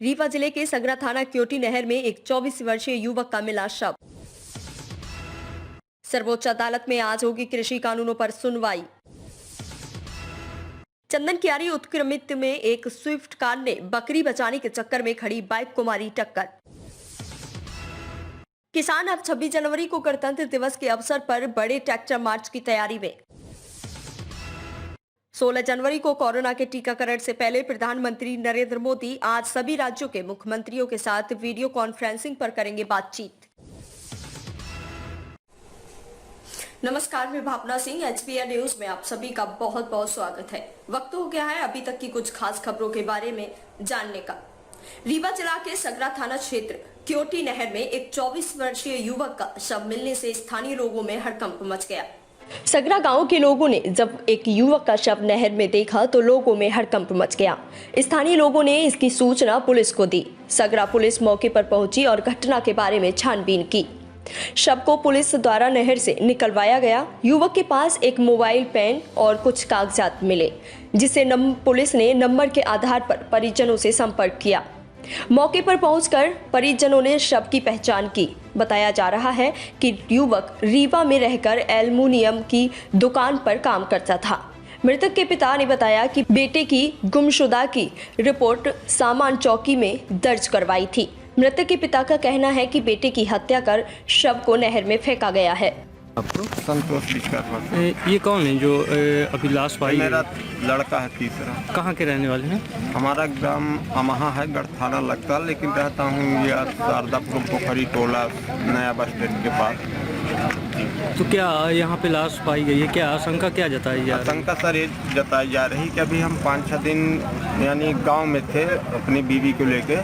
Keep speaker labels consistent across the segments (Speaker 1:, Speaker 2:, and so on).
Speaker 1: रीवा जिले के सगरा थाना क्योटी नहर में एक 24 वर्षीय युवक का मिला शव। सर्वोच्च अदालत में आज होगी कृषि कानूनों पर सुनवाई। चंदन कियारी उत्क्रमित में एक स्विफ्ट कार ने बकरी बचाने के चक्कर में खड़ी बाइक को मारी टक्कर। किसान अब 26 जनवरी को गणतंत्र दिवस के अवसर पर बड़े ट्रैक्टर मार्च की तैयारी में। 16 जनवरी को कोरोना के टीकाकरण से पहले प्रधानमंत्री नरेंद्र मोदी आज सभी राज्यों के मुख्यमंत्रियों के साथ वीडियो कॉन्फ्रेंसिंग पर करेंगे बातचीत। नमस्कार, मैं भावना सिंह, एचपीआर न्यूज में आप सभी का बहुत बहुत स्वागत है। वक्त हो गया है अभी तक की कुछ खास खबरों के बारे में जानने का। रीवा जिला के सगरा थाना क्षेत्र क्योटी नहर में एक 24 वर्षीय युवक का शव मिलने से स्थानीय लोगों में हड़कंप मच गया। सगरा गांव के लोगों ने जब एक युवक का शव नहर में देखा तो लोगों में हड़कंप मच गया। स्थानीय लोगों ने इसकी सूचना पुलिस को दी। सगरा पुलिस मौके पर पहुंची और घटना के बारे में छानबीन की। शव को पुलिस द्वारा नहर से निकलवाया गया। युवक के पास एक मोबाइल, पेन और कुछ कागजात मिले, जिसे पुलिस ने नंबर के आधार पर परिजनों से संपर्क किया। मौके पर पहुंचकर परिजनों ने शव की पहचान की। बताया जा रहा है कि युवक रीवा में रहकर एल्युमिनियम की दुकान पर काम करता था। मृतक के पिता ने बताया कि बेटे की गुमशुदा की रिपोर्ट सामान चौकी में दर्ज करवाई थी। मृतक के पिता का कहना है कि बेटे की हत्या कर शव को नहर में फेंका गया है।
Speaker 2: आपको संतोष विश्वकर्मा।
Speaker 3: ये कौन है जो अभी लाश पाई?
Speaker 2: मेरा लड़का है, तीसरा।
Speaker 3: कहाँ के रहने वाले हैं?
Speaker 2: हमारा ग्राम अमहा है, गढ़ थाना लगता, लेकिन रहता हूँ ये शारदापुर पोखरी टोला नया बस स्टैंड के पास।
Speaker 3: तो क्या यहाँ पे लाश पाई गई है? क्या आशंका क्या जताई जा रही है?
Speaker 2: आशंका सर ये जताई जा रही कि अभी हम 5-6 दिन यानी गांव में थे, अपनी बीवी को लेके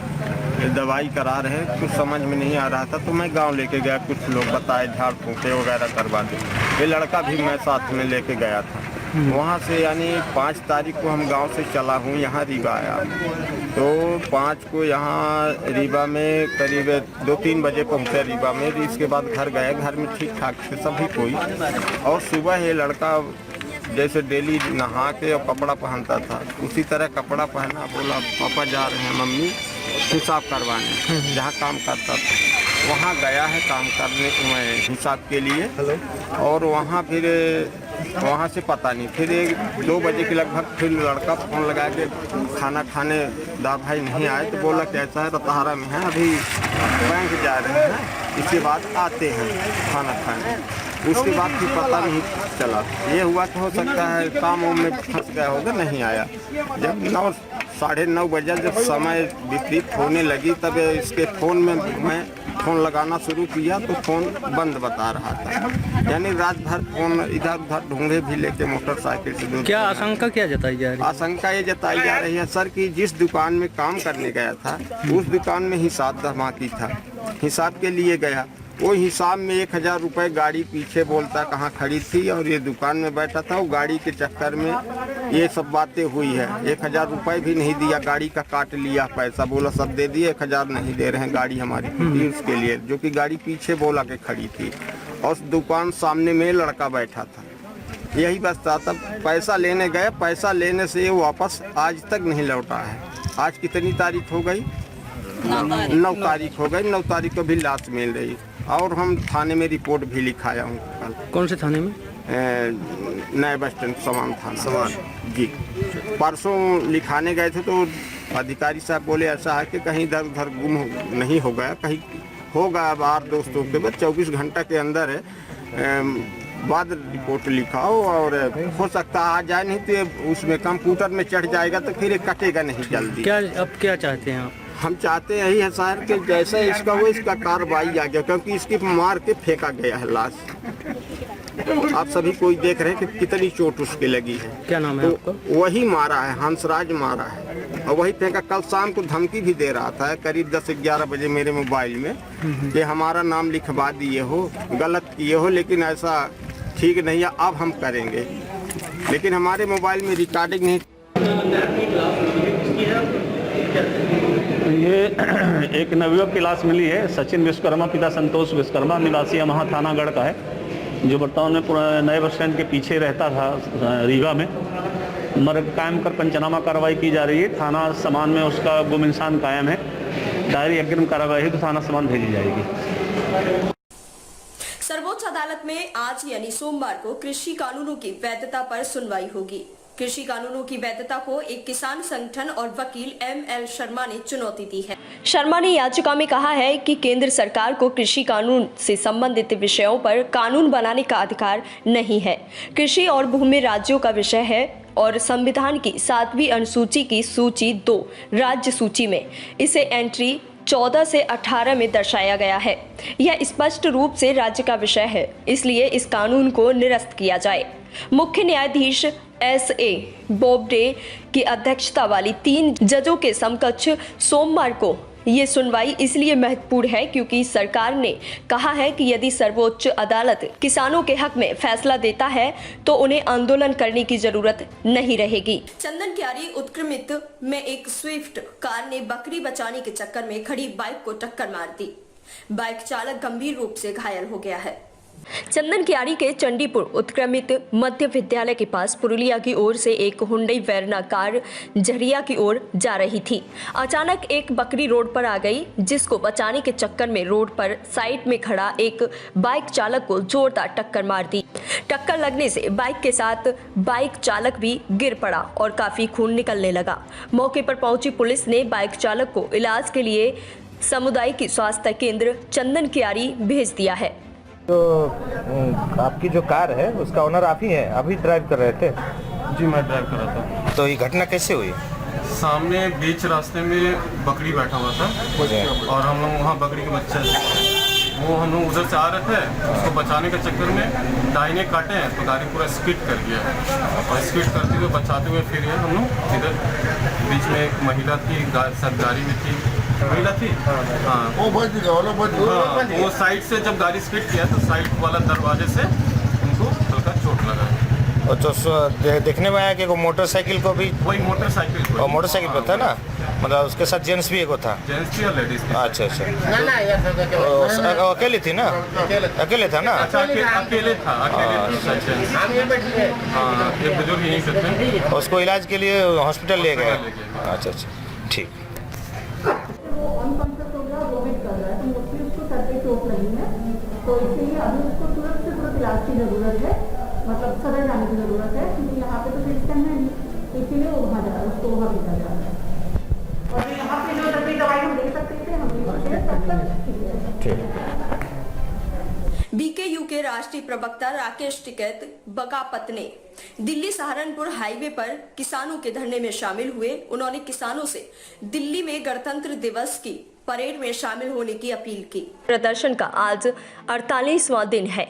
Speaker 2: दवाई करा रहे, कुछ समझ में नहीं आ रहा था तो मैं गांव लेके गया। कुछ लोग बताए झाड़ फूके वगैरह करवा दे। ये लड़का भी मैं साथ में लेके गया था। वहाँ से यानी 5 तारीख को हम गांव से चला हूँ, यहाँ रीवा आया। तो 5 को यहाँ रीवा में करीब 2-3 बजे पहुँचे रीवा में। इसके बाद घर गए, घर में ठीक ठाक थे सभी कोई। और सुबह ये लड़का जैसे डेली नहा के और कपड़ा पहनता था, उसी तरह कपड़ा पहना। बोला पापा जा रहे हैं मम्मी हिसाब करवाने, जहाँ काम करता था वहाँ गया है काम करने मैं हिसाब के लिए। और वहाँ फिर वहाँ से पता नहीं, फिर 2 बजे के लगभग फिर लड़का फ़ोन लगा के खाना खाने दा भाई नहीं आए। तो बोला कैसा है? रतहारा में है, अभी बैंक जा रहे हैं, इसके बाद आते हैं खाना खाने। उसके बाद फिर पता नहीं चला। ये हुआ कि हो सकता है काम में फंस गया होगा, नहीं आया। जब 9-9:30 बजे जब समय विपरीत होने लगी तब इसके फ़ोन में मैं फ़ोन लगाना शुरू किया तो फ़ोन बंद बता रहा था। यानी रात भर फ़ोन इधर उधर ढूंढे भी लेके मोटरसाइकिल से।
Speaker 3: क्या आशंका क्या जताई जा रही है?
Speaker 2: आशंका ये जताई जा रही है सर कि जिस दुकान में काम करने गया था उस दुकान में हिसाब धमाकी था। हिसाब के लिए गया, वो हिसाब में 1000 रुपये गाड़ी पीछे बोलता कहाँ खड़ी थी और ये दुकान में बैठा था। वो गाड़ी के चक्कर में ये सब बातें हुई है। 1000 रुपये भी नहीं दिया, गाड़ी का काट लिया पैसा। बोला सब दे दिए, 1000 नहीं दे रहे हैं, गाड़ी हमारी थी उसके लिए, जो कि गाड़ी पीछे बोला के खड़ी थी। और दुकान सामने में लड़का बैठा था, यही बस था। तब पैसा लेने गए, पैसा लेने से ये वापस आज तक नहीं लौटा है। आज कितनी तारीख हो गई? 9 तारीख हो गई। 9 तारीख को भी लाश मिल रही। और हम थाने में रिपोर्ट भी लिखाया हूँ कल।
Speaker 3: कौन से थाने में?
Speaker 2: नया बस स्टैंड समान थाना जी। परसों लिखाने गए थे तो अधिकारी साहब बोले ऐसा है कि कहीं इधर उधर गुम नहीं हो गया, कहीं होगा बाहर दोस्तों के बाद 24 घंटा के अंदर है बाद रिपोर्ट लिखाओ। और हो सकता है आ जाए, नहीं तो उसमें कंप्यूटर में चढ़ जाएगा तो फिर कटेगा नहीं जल्दी।
Speaker 3: क्या अब क्या चाहते हैं आप?
Speaker 2: हम चाहते यही है सर कि जैसे इसका वो इसका कार्रवाई आ गया, क्योंकि इसकी मार के फेंका गया है लाश। आप सभी कोई देख रहे हैं कि कितनी चोट उसके लगी है।
Speaker 3: क्या नाम है
Speaker 2: तो आपका? वही मारा है, हंसराज मारा है और वही फेंका। कल शाम को धमकी भी दे रहा था करीब 10-11 बजे मेरे मोबाइल में कि हमारा नाम लिखवा दिए हो, गलत किए हो, लेकिन ऐसा ठीक नहीं है, अब हम करेंगे। लेकिन हमारे मोबाइल में रिकॉर्डिंग नहीं।
Speaker 4: ये एक नवयुवक की लाश मिली है। सचिन विश्वकर्मा, पिता संतोष विश्वकर्मा, निवासी अमहा थानागढ़ का है, जो वर्तमान में नए बस स्टैंड के पीछे रहता था रीवा में। मर्ग कायम कर पंचनामा कार्रवाई की जा रही है। थाना समान में उसका गुम इंसान कायम है। डायरी अग्रिम कार्रवाई है तो थाना समान भेजी जाएगी।
Speaker 1: सर्वोच्च अदालत में आज यानी सोमवार को कृषि कानूनों की वैधता पर सुनवाई होगी। कृषि कानूनों की वैधता को एक किसान संगठन और वकील ML शर्मा ने चुनौती दी है। शर्मा ने याचिका में कहा है कि केंद्र सरकार को कृषि कानून से संबंधित विषयों पर कानून बनाने का अधिकार नहीं है। कृषि और भूमि राज्यों का विषय है और संविधान की 7वीं अनुसूची की सूची 2 राज्य सूची में इसे एंट्री 14 से 18 में दर्शाया गया है। यह स्पष्ट रूप से राज्य का विषय है, इसलिए इस कानून को निरस्त किया जाए। मुख्य न्यायाधीश SA बोबडे की अध्यक्षता वाली 3 जजों के समकक्ष सोमवार को ये सुनवाई इसलिए महत्वपूर्ण है क्योंकि सरकार ने कहा है कि यदि सर्वोच्च अदालत किसानों के हक में फैसला देता है तो उन्हें आंदोलन करने की जरूरत नहीं रहेगी। चंदन क्यारी उत्क्रमित में एक स्विफ्ट कार ने बकरी बचाने के चक्कर में खड़ी बाइक को टक्कर मार दी। बाइक चालक गंभीर रूप से घायल हो गया है। चंदन क्यारी के चंडीपुर उत्क्रमित मध्य विद्यालय के पास पुरुलिया की ओर से एक हुंडई वेरना कार झरिया की ओर जा रही थी। अचानक एक बकरी रोड पर आ गई, जिसको बचाने के चक्कर में रोड पर साइड में खड़ा एक बाइक चालक को जोरदार टक्कर मार दी। टक्कर लगने से बाइक के साथ बाइक चालक भी गिर पड़ा और काफी खून निकलने लगा। मौके पर पहुंची पुलिस ने बाइक चालक को इलाज के लिए सामुदायिक स्वास्थ्य केंद्र चंदन क्यारी भेज दिया है।
Speaker 5: तो आपकी जो कार है उसका ओनर आप ही हैं, अभी ड्राइव कर रहे थे?
Speaker 2: जी मैं ड्राइव कर रहा था।
Speaker 5: तो ये घटना कैसे हुई?
Speaker 2: सामने बीच रास्ते में बकरी बैठा हुआ था और हम लोग वहाँ बकरी के बच्चे वो हम लोग उधर से आ रहे थे, उसको बचाने के चक्कर में दाहिने काटे हैं तो गाड़ी पूरा स्किड कर गया और स्किड करते हुए बचाते हुए फिर हम लोग इधर बीच में एक महिला थी, सब गाड़ी में थी, महिला थी। हाँ वो साइड से जब गाड़ी स्किड किया तो साइड वाला दरवाजे से उनको हल्का चोट लगा।
Speaker 5: और तो देखने में आया कि वो मोटरसाइकिल को भी
Speaker 2: वही मोटरसाइकिल
Speaker 5: और मोटरसाइकिल पर था ना, मतलब उसके साथ जेंट्स भी एक था।
Speaker 2: जेंट्स थी और लेडीज थी।
Speaker 5: अच्छा अकेली थी ना? अकेले था ना?
Speaker 2: अच्छा अकेले था। हाँ एक बुजुर्ग यहीं से थे।
Speaker 5: उसको इलाज के लिए हॉस्पिटल ले गए? अच्छा ठीक।
Speaker 6: वो अनकॉन्शियस हो गया, वोमिट कर रहा है, तो मोस्टली उसको सर पे चोट लगी है, तो इसलिए अभी उसको तुरंत से तुरंत इलाज की ज़रूरत है, मतलब सदर जाने की ज़रूरत है क्योंकि यहाँ पे तो सिस्टम है नहीं, इसीलिए वो वहाँ जा रहा है, उसको वहाँ भेजा जा रहा है। और यहाँ पे जो दवाई हम दे सकते थे हम तब तक ठीक है।
Speaker 1: BKU के राष्ट्रीय प्रवक्ता राकेश टिकैत बगापत ने दिल्ली सहारनपुर हाईवे पर किसानों के धरने में शामिल हुए। उन्होंने किसानों से दिल्ली में गणतंत्र दिवस की परेड में शामिल होने की अपील की। प्रदर्शन का आज 48वां दिन है।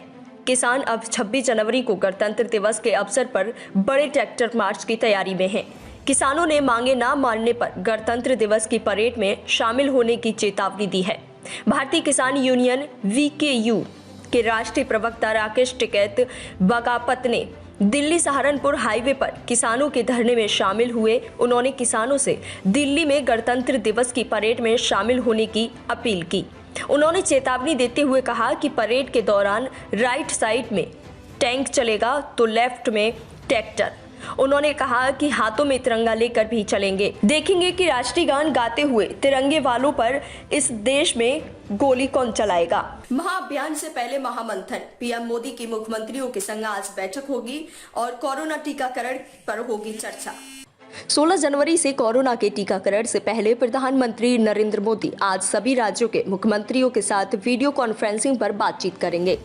Speaker 1: किसान अब 26 जनवरी को गणतंत्र दिवस के अवसर पर बड़े ट्रैक्टर मार्च की तैयारी में हैं। किसानों ने मांगे न मानने पर गणतंत्र दिवस की परेड में शामिल होने की चेतावनी दी है। भारतीय किसान यूनियन VKU के राष्ट्रीय प्रवक्ता राकेश टिकैत बगापत ने दिल्ली सहारनपुर हाईवे पर किसानों के धरने में शामिल हुए। उन्होंने किसानों से दिल्ली में गणतंत्र दिवस की परेड में शामिल होने की अपील की। उन्होंने चेतावनी देते हुए कहा कि परेड के दौरान राइट साइड में टैंक चलेगा तो लेफ्ट में ट्रैक्टर। उन्होंने कहा कि हाथों में तिरंगा लेकर भी चलेंगे। देखेंगे कि राष्ट्रीय गान गाते हुए तिरंगे वालों पर इस देश में गोली कौन चलाएगा। महाअभियान से पहले महामंथन। PM मोदी की मुख्यमंत्रियों के संग आज बैठक होगी और कोरोना टीकाकरण पर होगी चर्चा। 16 जनवरी से कोरोना के टीकाकरण से पहले प्रधानमंत्री नरेंद्र मोदी आज सभी राज्यों के मुख्यमंत्रियों के साथ वीडियो कॉन्फ्रेंसिंग पर बातचीत करेंगे।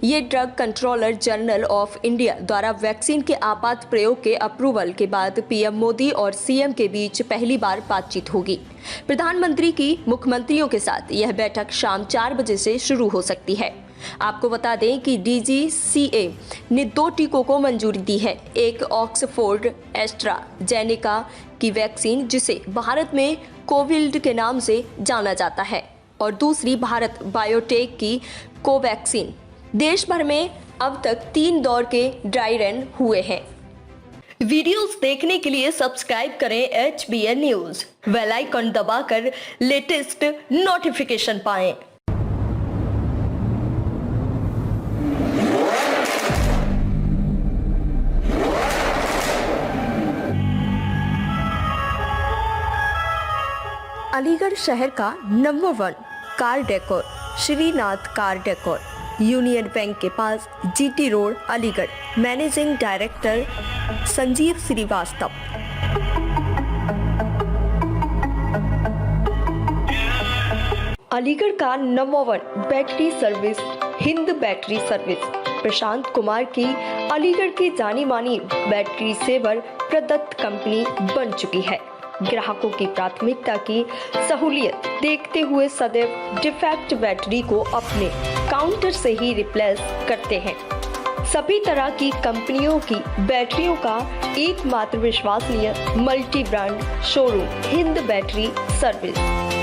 Speaker 1: ये drug controller general of India द्वारा वैक्सीन के आपात प्रयोग के अप्रूवल के बाद PM मोदी और CM के बीच पहली बार बातचीत होगी। प्रधानमंत्री की मुख्यमंत्रियों के साथ यह बैठक शाम 4 बजे से शुरू हो सकती है। आपको बता दें कि DGCA ने 2 टीकों को मंजूरी दी है। एक ऑक्सफोर्ड एस्ट्राजेनेका की वैक्सीन, जिसे भारत में कोविड के नाम से जाना जाता है, और दूसरी भारत बायोटेक की कोवैक्सीन। देश भर में अब तक 3 दौर के ड्राई रन हुए हैं। वीडियोस देखने के लिए सब्सक्राइब करें HBN न्यूज, बेल आइकन दबाकर लेटेस्ट नोटिफिकेशन पाएं। अलीगढ़ शहर का number 1 car decor Shrinath car decor, Union Bank के पास, GT road, Aligarh. Managing director Sanjeev Shrivastava. Aligarh का number 1 battery service Hind battery service, Prashant Kumar की अलीगढ़ की जानी मानी बैटरी सेवर प्रदत्त कंपनी बन चुकी है। ग्राहकों की प्राथमिकता की सहूलियत देखते हुए सदैव डिफेक्ट बैटरी को अपने काउंटर से ही रिप्लेस करते हैं। सभी तरह की कंपनियों की बैटरियों का एकमात्र विश्वसनीय multi brand showroom Hind battery service.